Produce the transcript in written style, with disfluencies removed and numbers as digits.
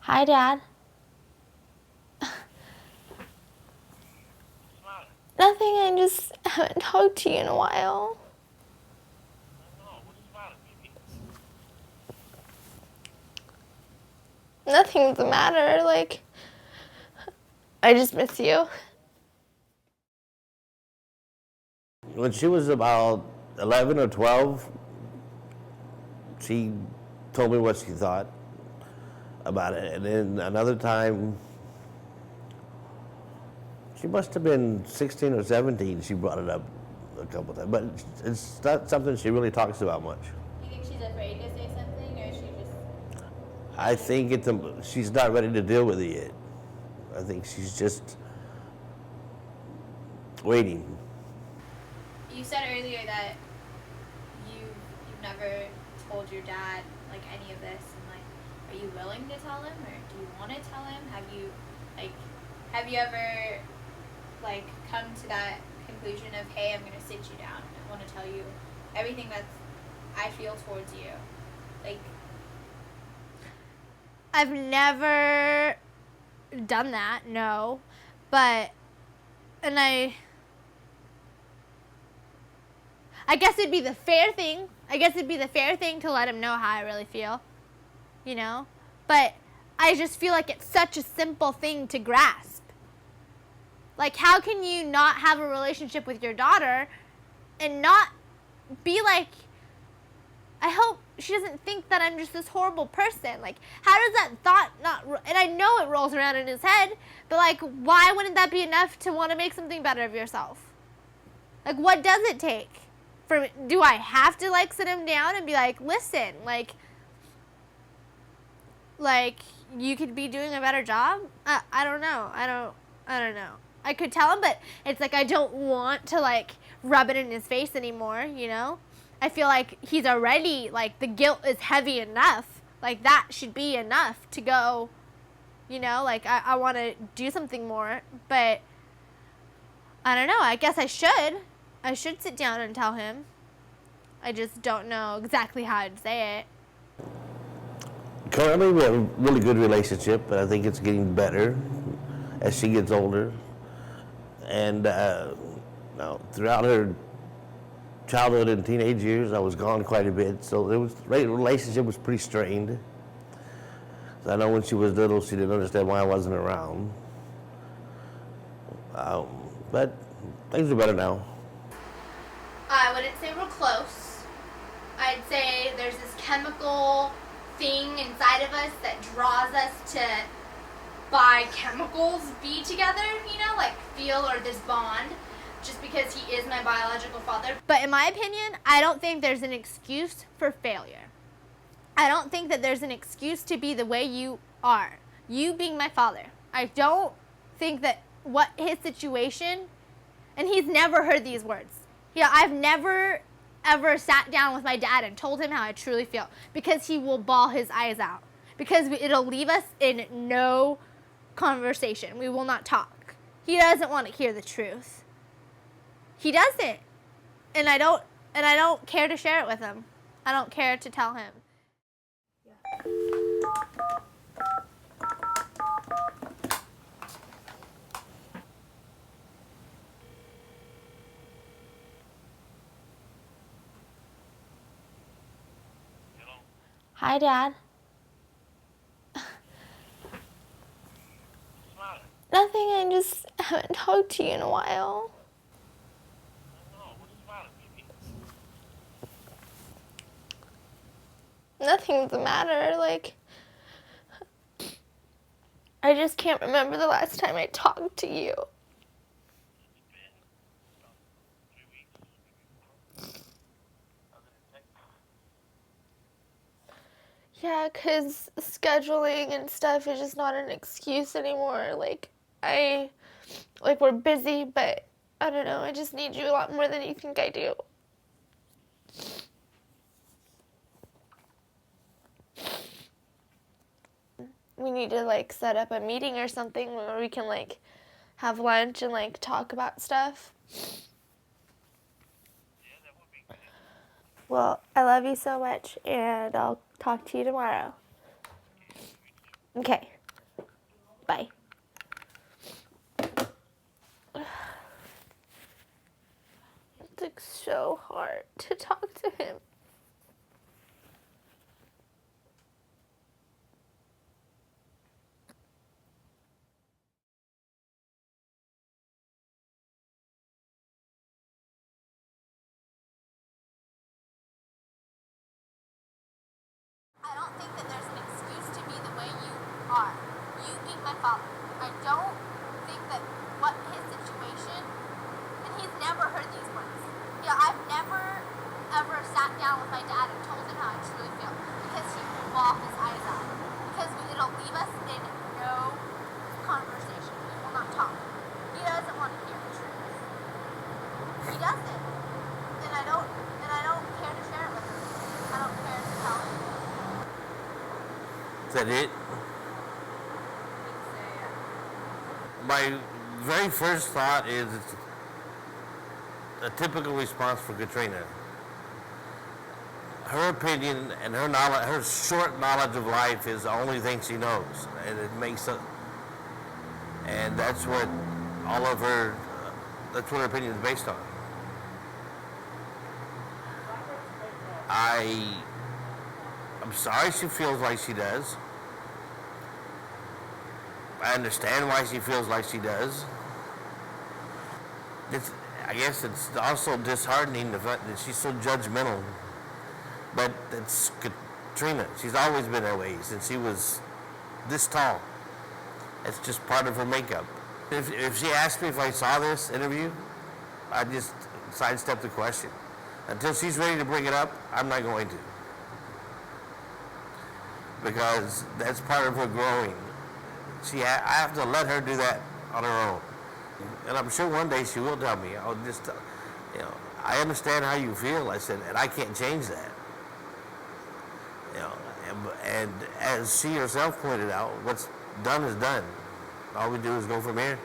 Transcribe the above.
Hi, Dad. Nothing, I just haven't talked to you in a while. Nothing's the matter, like, I just miss you. When she was about 11 or 12, she told me what she thought about it. And then another time, she must have been 16 or 17, she brought it up a couple times. But it's not something she really talks about much. Do you think she's afraid to say something, or is she just... I think she's not ready to deal with it yet. I think she's just waiting. You said earlier that you've never told your dad, like, any of this, and, like, are you willing to tell him, or do you want to tell him? Have you ever, like, come to that conclusion of, hey, I'm going to sit you down, and I want to tell you everything that I feel towards you? Like, I've never done that, no, but, and I guess it'd be the fair thing. I guess it'd be the fair thing to let him know how I really feel, you know? But I just feel like it's such a simple thing to grasp. Like, how can you not have a relationship with your daughter and not be like, I hope she doesn't think that I'm just this horrible person. Like, how does that thought not, and I know it rolls around in his head, but, like, why wouldn't that be enough to want to make something better of yourself? Like, what does it take? Do I have to, like, sit him down and be like, listen, like you could be doing a better job? I don't know. I don't know. I could tell him, but it's like I don't want to, like, rub it in his face anymore, you know? I feel like he's already, like, the guilt is heavy enough. Like, that should be enough to go, you know? Like, I want to do something more, but I don't know. I guess I should. I should sit down and tell him. I just don't know exactly how I'd say it. Currently, we have a really good relationship, but I think it's getting better as she gets older. And throughout her childhood and teenage years, I was gone quite a bit, so the relationship was pretty strained. So I know when she was little, she didn't understand why I wasn't around. But things are better now. I wouldn't say we're close. I'd say there's this chemical thing inside of us that draws us to, by chemicals, be together, you know, like feel or this bond, just because he is my biological father. But in my opinion, I don't think there's an excuse for failure. I don't think that there's an excuse to be the way you are. You being my father. I don't think that what his situation, and he's never heard these words. You know, I've never ever sat down with my dad and told him how I truly feel, because he will bawl his eyes out. Because it'll leave us in no conversation. We will not talk. He doesn't want to hear the truth. He doesn't. And I don't care to share it with him. I don't care to tell him. Hi, Dad. Nothing, I just haven't talked to you in a while. Nothing's the matter, like, I just can't remember the last time I talked to you. Yeah, 'cause scheduling and stuff is just not an excuse anymore. Like, we're busy, but I don't know, I just need you a lot more than you think I do. We need to, like, set up a meeting or something where we can, like, have lunch and, like, talk about stuff. Well, I love you so much, and I'll talk to you tomorrow. Okay. father. I don't think that what his situation, and he's never heard these words. You know, I've never ever sat down with my dad and told him how I truly feel, because he will bawl his eyes out. Because it'll leave us in no conversation. We will not talk. He doesn't want to hear the truth. He doesn't. And I don't care to share it with him. I don't care to tell him. Is that it? My very first thought is it's a typical response for Katrina. Her opinion and her knowledge, her short knowledge of life is the only thing she knows, and it makes it. And that's what all of her, that's what her opinion is based on. I'm sorry she feels like she does. I understand why she feels like she does. I guess it's also disheartening the fact that she's so judgmental. But it's Katrina. She's always been that way since she was this tall. It's just part of her makeup. If she asked me if I saw this interview, I'd just sidestep the question. Until she's ready to bring it up, I'm not going to. Because that's part of her growing. I have to let her do that on her own. And I'm sure one day she will tell me, I understand how you feel, I said, and I can't change that. And as she herself pointed out, what's done is done. All we do is go from here.